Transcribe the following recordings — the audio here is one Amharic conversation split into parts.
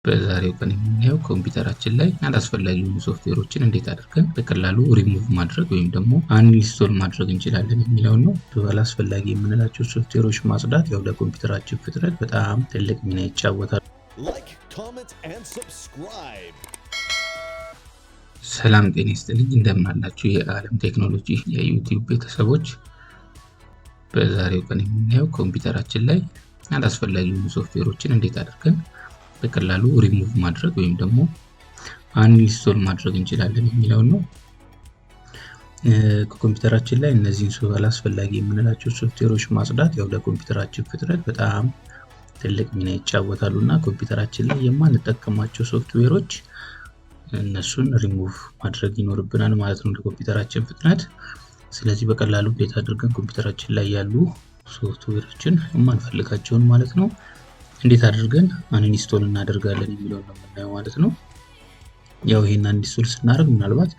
በዛሬው ቀን የምናየው ኮምፒውተራችን ላይ አላስፈላጊ የሆኑ ሶፍትዌሮችን እንዴት አድርገን በቀላሉ ሪሙቭ ማድረግ ወይም ደግሞ አንኢንስቶል ማድረግ እንችላለን የሚለውን ነው። አላስፈላጊ የምንላቸው ሶፍትዌሮች ማጽዳት ያው ለኮምፒውተራችን ፍጥነት በጣም ትልቅ ሚና ይጫወታል። ሰላም ጤና ይስጥልኝ፣ እንደምን አላችሁ የዓለም ቴክኖሎጂ የዩቲዩብ ቤተሰቦች። በዛሬው ቀን የምናየው ኮምፒውተራችን ላይ አላስፈላጊ የሆኑ ሶፍትዌሮችን እንዴት አድርገን በቀላሉ ሪሙቭ ማድረግ ወይም ደግሞ አንኢንስቶል ማድረግ እንችላለን የሚለውን ነው። ኮምፒውተራችን ላይ እነዚህን አላስፈላጊ የምንላቸው ሶፍትዌሮች ማጽዳት ያው ለኮምፒውተራችን ፍጥነት በጣም ትልቅ ሚና ይጫወታሉ እና ኮምፒውተራችን ላይ የማንጠቀማቸው ሶፍትዌሮች እነሱን ሪሙቭ ማድረግ ይኖርብናል ማለት ነው ለኮምፒውተራችን ፍጥነት። ስለዚህ በቀላሉ እንዴት አድርገን ኮምፒውተራችን ላይ ያሉ ሶፍትዌሮችን የማንፈልጋቸውን ማለት ነው እንዴት አድርገን አንኢንስቶል እናደርጋለን የሚለውን ነው የምናየው ማለት ነው። ያው ይሄን አንኢንስቶል ስናደርግ ምናልባት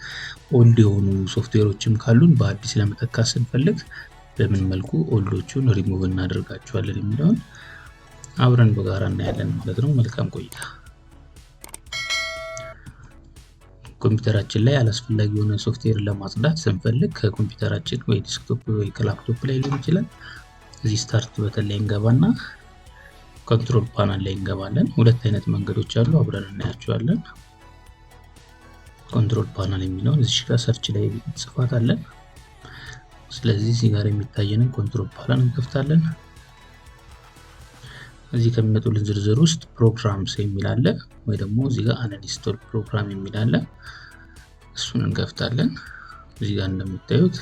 ኦልድ የሆኑ ሶፍትዌሮችም ካሉን በአዲስ ለመተካት ስንፈልግ በምን መልኩ ኦልዶቹን ሪሙቭ እናደርጋቸዋለን የሚለውን አብረን በጋራ እናያለን ማለት ነው። መልካም ቆይታ። ኮምፒውተራችን ላይ አላስፈላጊ የሆነ ሶፍትዌር ለማጽዳት ስንፈልግ ከኮምፒውተራችን ወይ ዲስክቶፕ ወይ ከላፕቶፕ ላይ ሊሆን ይችላል እዚህ ስታርት በተን ላይ እንገባና ኮንትሮል ፓናል ላይ እንገባለን። ሁለት አይነት መንገዶች አሉ፣ አብረን እናያቸዋለን። ኮንትሮል ፓናል የሚለውን እዚህ ጋር ሰርች ላይ ጽፋታለን። ስለዚህ እዚህ ጋር የሚታየንን ኮንትሮል ፓናል እንከፍታለን። እዚህ ከሚመጡልን ዝርዝር ውስጥ ፕሮግራምስ የሚል አለ ወይ ደግሞ እዚህ ጋር አንኢንስቶል ፕሮግራም የሚል አለ። እሱን እንከፍታለን። እዚህ ጋር እንደምታዩት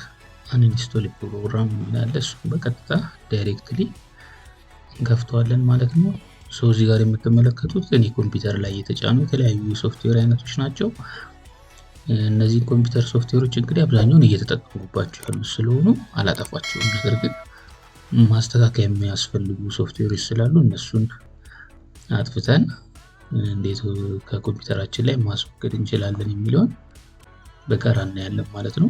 አንኢንስቶል ፕሮግራም የሚል አለ። እሱን በቀጥታ ዳይሬክትሊ እንከፍተዋለን ማለት ነው። እዚህ ጋር የምትመለከቱት እኔ ኮምፒውተር ላይ የተጫኑ የተለያዩ የሶፍትዌር አይነቶች ናቸው። እነዚህ ኮምፒውተር ሶፍትዌሮች እንግዲህ አብዛኛውን እየተጠቀሙባቸው ያሉ ስለሆኑ አላጠፋቸውም። ነገር ግን ማስተካከያ የሚያስፈልጉ ሶፍትዌሮች ስላሉ እነሱን አጥፍተን እንዴት ከኮምፒውተራችን ላይ ማስወገድ እንችላለን የሚለውን በጋራ እናያለን ማለት ነው።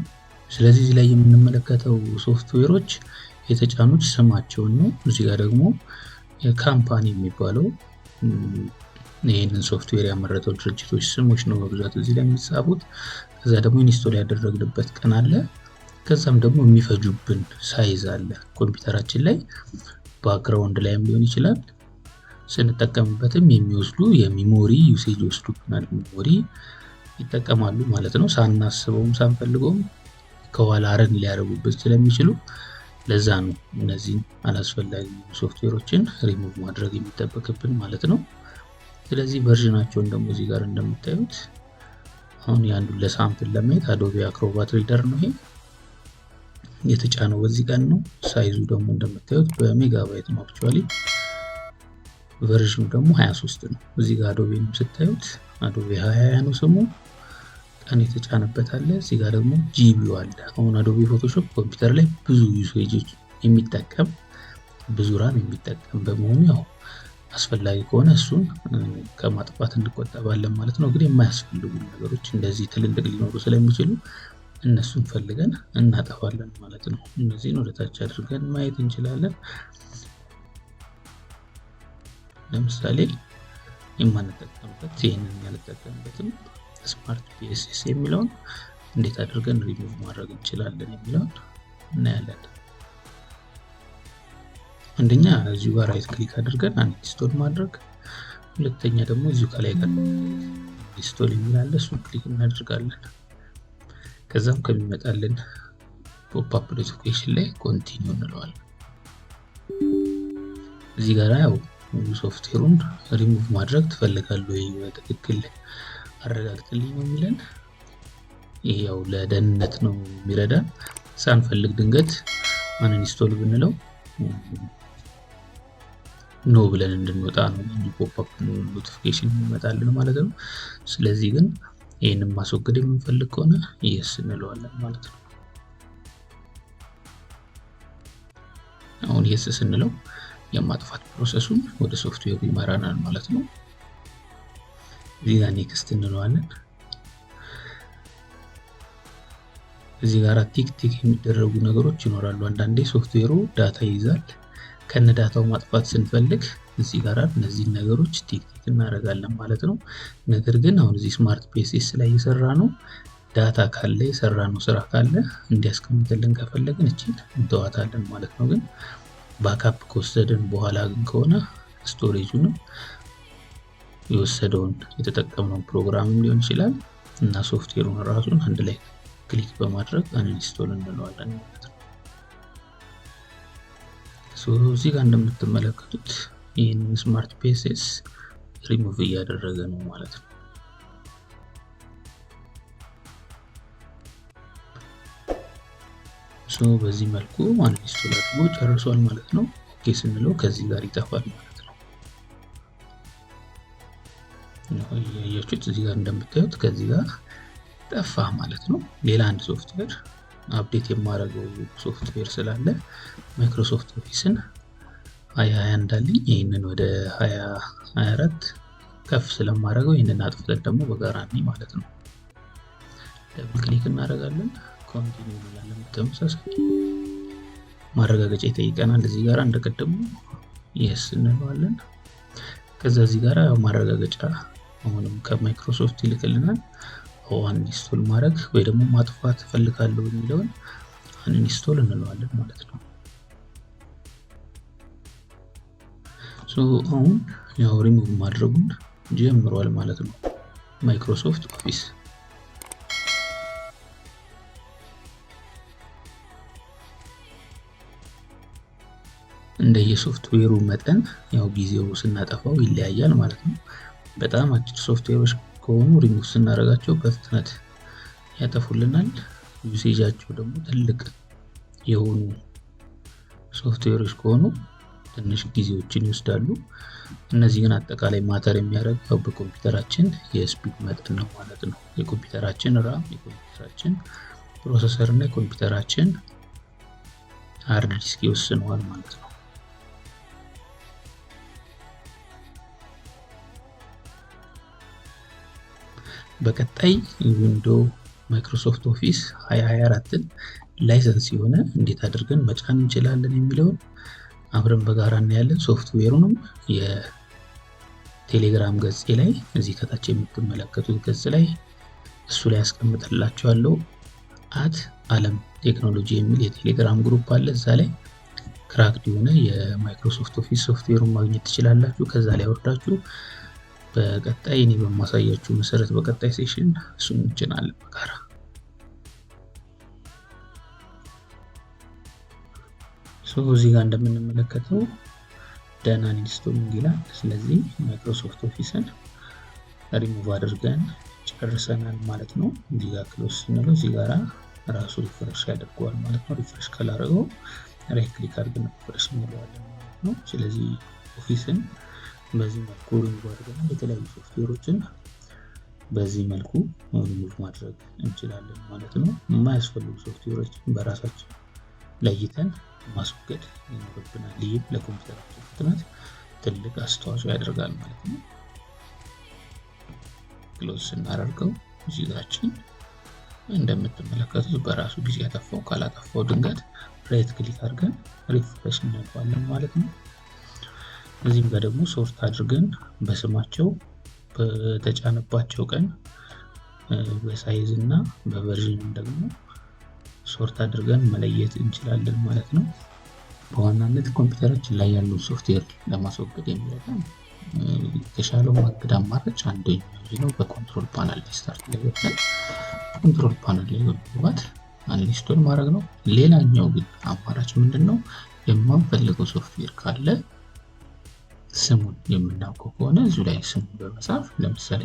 ስለዚህ እዚህ ላይ የምንመለከተው ሶፍትዌሮች የተጫኑት ስማቸውን ነው። እዚህ ጋር ደግሞ ካምፓኒ የሚባለው ይህንን ሶፍትዌር ያመረተው ድርጅቶች ስሞች ነው በብዛት እዚህ ላይ የሚጻፉት። ከዛ ደግሞ ኢንስቶል ያደረግንበት ቀን አለ። ከዛም ደግሞ የሚፈጁብን ሳይዝ አለ። ኮምፒውተራችን ላይ ባክግራውንድ ላይም ሊሆን ይችላል ስንጠቀምበትም የሚወስዱ የሚሞሪ ዩሴጅ ይወስዱብናል፣ ሚሞሪ ይጠቀማሉ ማለት ነው። ሳናስበውም ሳንፈልገውም ከኋላ ረን ሊያደርጉበት ስለሚችሉ ለዛ ነው እነዚህን አላስፈላጊ ሶፍትዌሮችን ሪሙቭ ማድረግ የሚጠበቅብን ማለት ነው። ስለዚህ ቨርዥናቸውን ደግሞ እዚህ ጋር እንደምታዩት አሁን ያንዱን ለሳምፕል ለማየት አዶቤ አክሮባት ሪደር ነው ይሄ የተጫነው በዚህ ቀን ነው። ሳይዙ ደግሞ እንደምታዩት በሜጋባይት ነው። አክቹአሊ ቨርዥኑ ደግሞ 23 ነው። እዚህ ጋር አዶቤን ስታዩት አዶቤ 20 ነው ስሙ፣ ቀን የተጫነበት አለ። እዚህ ጋር ደግሞ ጂቢው አለ። አሁን አዶቤ ፎቶሾፕ ኮምፒውተር ላይ ብዙ ዩሴጆች የሚጠቀም ብዙ ራም የሚጠቀም በመሆኑ ያው አስፈላጊ ከሆነ እሱን ከማጥፋት እንቆጠባለን ማለት ነው። ግን የማያስፈልጉ ነገሮች እንደዚህ ትልልቅ ሊኖሩ ስለሚችሉ እነሱን ፈልገን እናጠፋለን ማለት ነው። እነዚህን ወደታች አድርገን ማየት እንችላለን። ለምሳሌ የማንጠቀምበት ይህንን ያልጠቀምበትም ስማርት ፒኤስኤስ የሚለውን እንዴት አድርገን ሪሙቭ ማድረግ እንችላለን የሚለውን እናያለን። አንደኛ እዚሁ ጋር ራይት ክሊክ አድርገን አንኢንስቶል ማድረግ፣ ሁለተኛ ደግሞ እዚሁ ከላይ ጋር ኢንስቶል የሚል አለ፣ እሱን ክሊክ እናደርጋለን። ከዛም ከሚመጣልን ፖፕ አፕ ኖቲፊኬሽን ላይ ኮንቲኒው እንለዋለን። እዚህ ጋር ያው ሶፍትዌሩን ሪሙቭ ማድረግ ትፈልጋለህ ወይ በትክክል አረጋግጥልኝ ነው የሚለን። ይሄ ያው ለደህንነት ነው የሚረዳን። ሳንፈልግ ድንገት አንኢንስቶል ብንለው ኖ ብለን እንድንወጣ ነው ፖፕ አፕ ኖቲፊኬሽን ይመጣልን ማለት ነው። ስለዚህ ግን ይህንን ማስወገድ የምንፈልግ ከሆነ የስ እንለዋለን ማለት ነው። አሁን የስ ስንለው የማጥፋት ፕሮሰሱን ወደ ሶፍትዌሩ ይመራናል ማለት ነው። እዚህ ጋር ኔክስት እንለዋለን። እዚህ ጋር ቲክ ቲክ የሚደረጉ ነገሮች ይኖራሉ። አንዳንዴ ሶፍትዌሩ ዳታ ይይዛል። ከነ ዳታው ማጥፋት ስንፈልግ እዚህ ጋር እነዚህን ነገሮች ቲክ እናደርጋለን ማለት ነው። ነገር ግን አሁን እዚህ ስማርት ፒሲስ ላይ እየሰራ ነው ዳታ ካለ የሰራነው ስራ ካለ እንዲያስቀምጥልን ከፈለግን እቺን እንተዋታለን ማለት ነው። ግን ባካፕ ከወሰድን በኋላ ግን ከሆነ ስቶሬጁንም የወሰደውን የተጠቀምነው ፕሮግራምም ሊሆን ይችላል እና ሶፍትዌሩን ራሱን አንድ ላይ ክሊክ በማድረግ አንኢንስቶል እንለዋለን ማለት ነው። እዚህ ጋር እንደምትመለከቱት ይህንን ስማርት ፒሲስ ሪሙቭ እያደረገ ነው ማለት ነው። በዚህ መልኩ አንኢንስቶል አድርጎ ጨርሷል ማለት ነው። ኦኬ ስንለው ከዚህ ጋር ይጠፋል ማለት ነው። ያያችሁት እዚህ ጋር እንደምታዩት ከዚህ ጋር ጠፋ ማለት ነው። ሌላ አንድ ሶፍትዌር አፕዴት የማደርገው ሶፍትዌር ስላለ ማይክሮሶፍት ኦፊስን 2020 እንዳለኝ ይህንን ወደ 2024 ከፍ ስለማደርገው ይህንን አጥፍተን ደግሞ በጋራ ነኝ ማለት ነው። ደብል ክሊክ እናደርጋለን፣ ኮንቲኒው እንላለን። በተመሳሳይ ማረጋገጫ ይጠይቀናል። እዚህ ጋር እንደቀደሙ የስ እንለዋለን። ከዛ እዚህ ጋር ማረጋገጫ አሁንም ከማይክሮሶፍት ይልክልናል። አንኢንስቶል ማድረግ ወይ ደግሞ ማጥፋት ፈልጋለሁ የሚለውን አንኢንስቶል እንለዋለን ማለት ነው። አሁን ያው ሪሙቭ ማድረጉን ጀምሯል ማለት ነው ማይክሮሶፍት ኦፊስ። እንደየሶፍትዌሩ መጠን ያው ጊዜው ስናጠፋው ይለያያል ማለት ነው። በጣም አጭር ሶፍትዌሮች ከሆኑ ሪሙቭ ስናደርጋቸው በፍጥነት ያጠፉልናል። ዩሴጃቸው ደግሞ ትልቅ የሆኑ ሶፍትዌሮች ከሆኑ ትንሽ ጊዜዎችን ይወስዳሉ። እነዚህ ግን አጠቃላይ ማተር የሚያደርገው በኮምፒውተራችን የስፒድ መጠን ነው ማለት ነው። የኮምፒውተራችን ራም፣ የኮምፒውተራችን ፕሮሰሰር እና የኮምፒውተራችን ሃርድ ዲስክ ይወስነዋል ማለት ነው። በቀጣይ ዊንዶ ማይክሮሶፍት ኦፊስ 2024ን ላይሰንስ የሆነ እንዴት አድርገን መጫን እንችላለን የሚለውን አብረን በጋራ እናያለን። ሶፍትዌሩንም የቴሌግራም ገጽ ላይ እዚህ ከታች የምትመለከቱት ገጽ ላይ እሱ ላይ ያስቀምጥላችኋለሁ። @አለም ቴክኖሎጂ የሚል የቴሌግራም ግሩፕ አለ። እዛ ላይ ክራክድ የሆነ የማይክሮሶፍት ኦፊስ ሶፍትዌሩን ማግኘት ትችላላችሁ። ከዛ ላይ ወርዳችሁ በቀጣይ እኔ በማሳያችሁ መሰረት በቀጣይ ሴሽን እሱን እንጭናለን በጋራ። እዚህ ጋር እንደምንመለከተው ደህና ኢንስቶሊንግ ይላል። ስለዚህ ማይክሮሶፍት ኦፊስን ሪሙቭ አድርገን ጨርሰናል ማለት ነው። እዚህ ጋር ክሎዝ ስንለው እዚህ ጋር ራሱ ሪፍሬሽ ያደርገዋል ማለት ነው። ሪፍሬሽ ካላደረገው ራይት ክሊክ አድርገን ሪፍሬሽ እንለዋለን ማለት ነው። ስለዚህ ኦፊስን በዚህ መልኩ ሪሙቭ አድርገን የተለያዩ ሶፍትዌሮችን በዚህ መልኩ ሪሙቭ ማድረግ እንችላለን ማለት ነው። የማያስፈልጉ ሶፍትዌሮችን በራሳችን ለይተን ማስወገድ ይኖርብናል። ይህ ለኮምፒውተራችን ፍጥነት ትልቅ አስተዋጽኦ ያደርጋል ማለት ነው። ክሎዝ ስናደርገው እዚህ ጋችን እንደምትመለከቱት በራሱ ጊዜ ያጠፋው ካላጠፋው ድንገት ራይት ክሊክ አድርገን ሪፍሬሽ እናደርጋለን ማለት ነው። እዚህም ጋር ደግሞ ሶርት አድርገን በስማቸው በተጫነባቸው ቀን በሳይዝ እና በቨርዥን ደግሞ ሶርት አድርገን መለየት እንችላለን ማለት ነው። በዋናነት ኮምፒውተራችን ላይ ያለው ሶፍትዌር ለማስወገድ የሚረዳን የተሻለው ማገድ አማራጭ አንደኛው ነው። በኮንትሮል ፓናል ላይ ስታርት ላይ ወጥተን ኮንትሮል ፓናል ላይ በመግባት አንኢንስቶል ማድረግ ነው። ሌላኛው ግን አማራጭ ምንድነው? የማንፈልገው ሶፍትዌር ካለ ስሙን የምናውቀው ከሆነ እዚሁ ላይ ስሙን በመጻፍ ለምሳሌ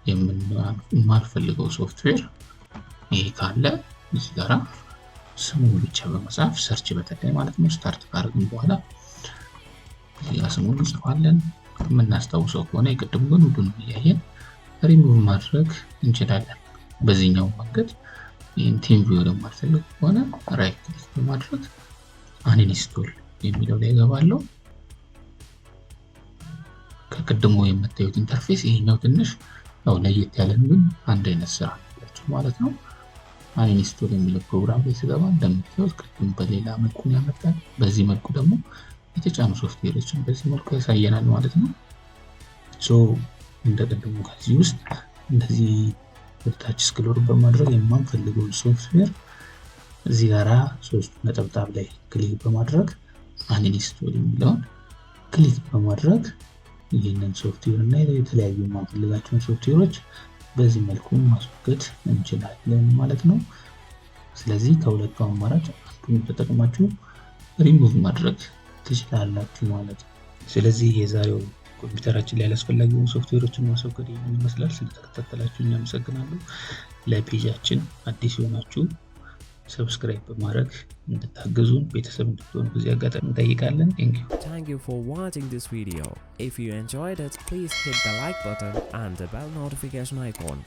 የማልፈልገው ሶፍትዌር ይሄ ካለ እዚህ ጋራ ስሙን ብቻ በመጻፍ ሰርች በተለይ ማለት ነው። ስታርት ካደረግን በኋላ እዚህ ጋር ስሙን እንጽፋለን። የምናስታውሰው ከሆነ የቅድም ግን ሁሉንም እያየን ሪሙቭ ማድረግ እንችላለን። በዚህኛው መንገድ ይህን ቲም ቪው ለማልፈልግ ከሆነ ራይት ክሊክ በማድረግ አንኢንስቶል የሚለው ላይ ገባለሁ። ከቅድሞ የምታዩት ኢንተርፌስ ይሄኛው ትንሽ ያው ለየት ያለን ግን አንድ አይነት ስራ ያላችሁ ማለት ነው። አንኢንስቶል የሚለው ፕሮግራም ላይ ስገባ እንደምታዩት ቅድም በሌላ መልኩ ያመጣል። በዚህ መልኩ ደግሞ የተጫኑ ሶፍትዌሮችን በዚህ መልኩ ያሳየናል ማለት ነው። እንደቀደሙ ከዚህ ውስጥ እንደዚህ ወደታች ስክሮል በማድረግ የማንፈልገውን ሶፍትዌር እዚህ ጋራ ሶስቱ ነጠብጣብ ላይ ክሊክ በማድረግ አንኢንስቶል የሚለውን ክሊክ በማድረግ ይህንን ሶፍትዌር እና የተለያዩ የማንፈልጋቸውን ሶፍትዌሮች በዚህ መልኩ ማስወገድ እንችላለን ማለት ነው። ስለዚህ ከሁለቱ አማራጭ አንዱን ተጠቅማችሁ ሪሙቭ ማድረግ ትችላላችሁ ማለት ነው። ስለዚህ የዛሬው ኮምፒውተራችን ላይ ያላስፈላጊ የሆኑ ሶፍትዌሮችን ማስወገድ ይመስላል። ስለተከታተላችሁ እናመሰግናለሁ። ለፔጃችን አዲስ የሆናችሁ ሰብስክራይብ በማድረግ እንድታገዙን ቤተሰብ እንድትሆኑ በዚህ አጋጣሚ እንጠይቃለን። Thank you for watching this video. If you enjoyed it, please hit the like button and the bell notification icon.